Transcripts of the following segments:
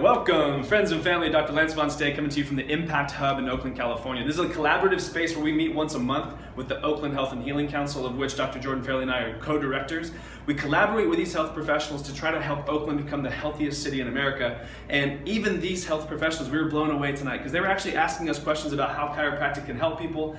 Welcome, friends and family. Dr. Lance Von Stay coming to you from the Impact Hub in Oakland, California. This is a collaborative space where we meet once a month with the Oakland Health and Healing Council, of which Dr. Jordan Fairley and I are co-directors. We collaborate with these health professionals to try to help Oakland become the healthiest city in America. And even these health professionals, we were blown away tonight because they were actually asking us questions about how chiropractic can help people.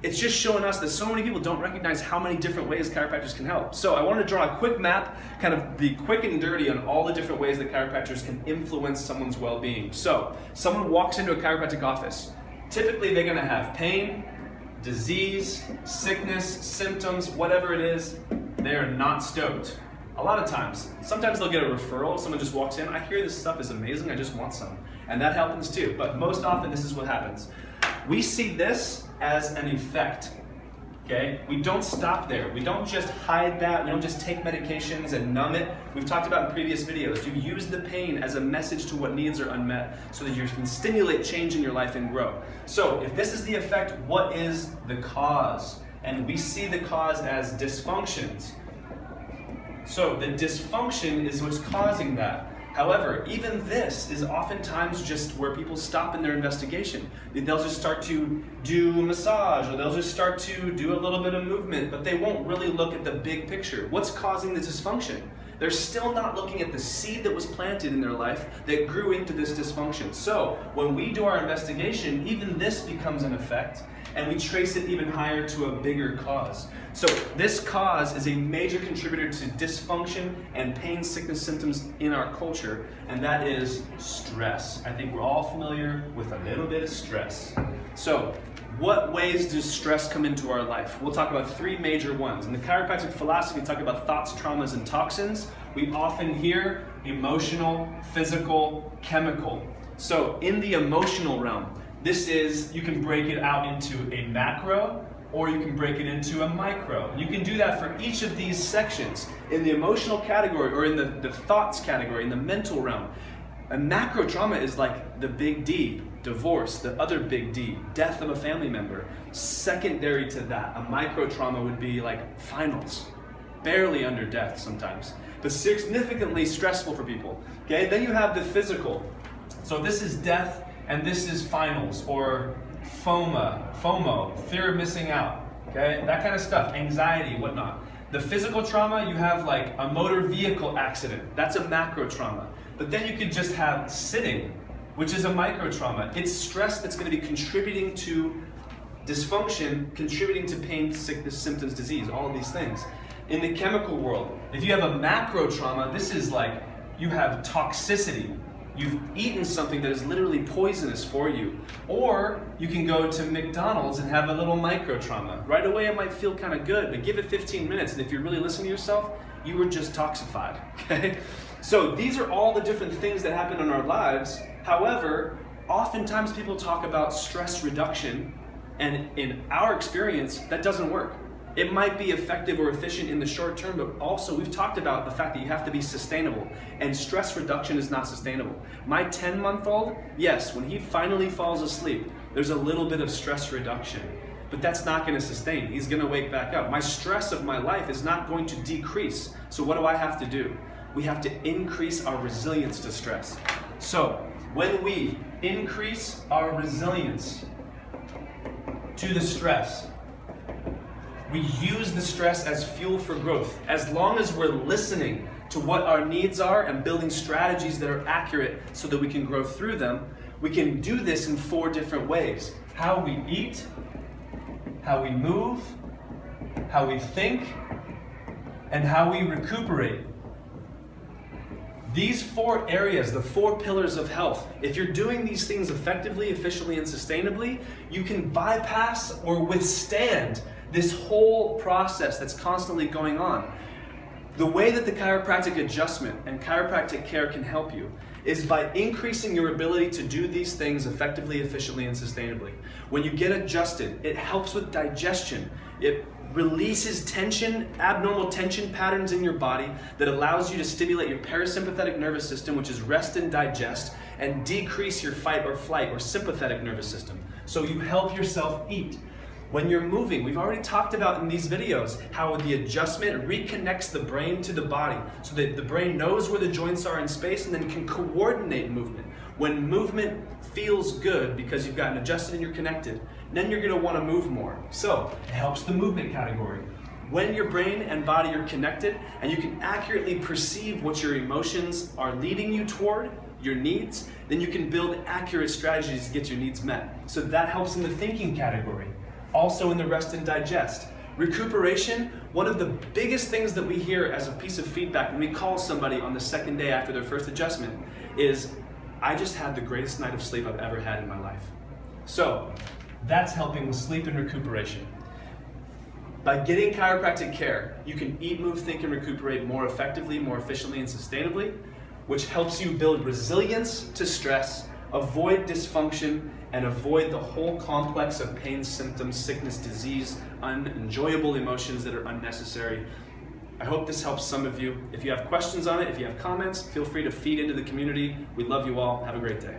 It's just showing us that so many people don't recognize how many different ways chiropractors can help. So I wanted to draw a quick map, kind of the quick and dirty on all the different ways that chiropractors can influence someone's well-being. So someone walks into a chiropractic office. Typically they're going to have pain, disease, sickness, symptoms, whatever it is. They are not stoked. A lot of times, sometimes they'll get a referral. Someone just walks in, I hear this stuff is amazing, I just want some. And that happens too, but most often this is what happens. We see this as an effect, okay? We don't stop there. We don't just hide that. We don't just take medications and numb it. We've talked about in previous videos. You use the pain as a message to what needs are unmet so that you can stimulate change in your life and grow. So if this is the effect, what is the cause? And we see the cause as dysfunctions. So the dysfunction is what's causing that. However, even this is oftentimes just where people stop in their investigation. They'll just start to do massage, or they'll just start to do a little bit of movement, but they won't really look at the big picture. What's causing the dysfunction? They're still not looking at the seed that was planted in their life that grew into this dysfunction. So when we do our investigation, even this becomes an effect, and we trace it even higher to a bigger cause. So this cause is a major contributor to dysfunction and pain, sickness, symptoms in our culture, and that is stress. I think we're all familiar with a little bit of stress. So what ways does stress come into our life? We'll talk about three major ones. In the chiropractic philosophy, we talk about thoughts, traumas, and toxins. We often hear emotional, physical, chemical. So in the emotional realm, this is, you can break it out into a macro, or you can break it into a micro. You can do that for each of these sections. In the emotional category, or in the thoughts category, in the mental realm, a macro trauma is like the big D, divorce, the other big D, death of a family member. Secondary to that, a micro trauma would be like finals, barely under death sometimes, but significantly stressful for people. Okay, then you have the physical. So this is death, and this is finals, or FOMO, fear of missing out, okay? That kind of stuff, anxiety, whatnot. The physical trauma, you have like a motor vehicle accident. That's a macro trauma. But then you could just have sitting, which is a micro trauma. It's stress that's going to be contributing to dysfunction, contributing to pain, sickness, symptoms, disease, all of these things. In the chemical world, if you have a macro trauma, this is like you have toxicity. You've eaten something that is literally poisonous for you. Or you can go to McDonald's and have a little micro trauma. Right away it might feel kind of good, but give it 15 minutes, and if you're really listening to yourself, you were just toxified, okay? So these are all the different things that happen in our lives. However, oftentimes people talk about stress reduction, and in our experience, that doesn't work. It might be effective or efficient in the short term, but also we've talked about the fact that you have to be sustainable, and stress reduction is not sustainable. My 10-month-old, yes, when he finally falls asleep, there's a little bit of stress reduction, but that's not going to sustain. He's going to wake back up. My stress of my life is not going to decrease. So what do I have to do? We have to increase our resilience to stress. So when we increase our resilience to the stress, we use the stress as fuel for growth. As long as we're listening to what our needs are and building strategies that are accurate so that we can grow through them, we can do this in 4 different ways. How we eat, how we move, how we think, and how we recuperate. These 4 areas, the 4 pillars of health, if you're doing these things effectively, efficiently, and sustainably, you can bypass or withstand this whole process that's constantly going on. The way that the chiropractic adjustment and chiropractic care can help you is by increasing your ability to do these things effectively, efficiently, and sustainably. When you get adjusted, it helps with digestion. It releases tension, abnormal tension patterns in your body that allows you to stimulate your parasympathetic nervous system, which is rest and digest, and decrease your fight or flight or sympathetic nervous system. So you help yourself eat. When you're moving, we've already talked about in these videos how the adjustment reconnects the brain to the body so that the brain knows where the joints are in space and then can coordinate movement. When movement feels good because you've gotten adjusted and you're connected, then you're going to want to move more. So it helps the movement category. When your brain and body are connected and you can accurately perceive what your emotions are leading you toward, your needs, then you can build accurate strategies to get your needs met. So that helps in the thinking category. Also in the rest and digest. Recuperation, one of the biggest things that we hear as a piece of feedback when we call somebody on the second day after their first adjustment is, I just had the greatest night of sleep I've ever had in my life. So that's helping with sleep and recuperation. By getting chiropractic care, you can eat, move, think, and recuperate more effectively, more efficiently, and sustainably, which helps you build resilience to stress, avoid dysfunction, and avoid the whole complex of pain, symptoms, sickness, disease, unenjoyable emotions that are unnecessary. I hope this helps some of you. If you have questions on it, if you have comments, feel free to feed into the community. We love you all. Have a great day.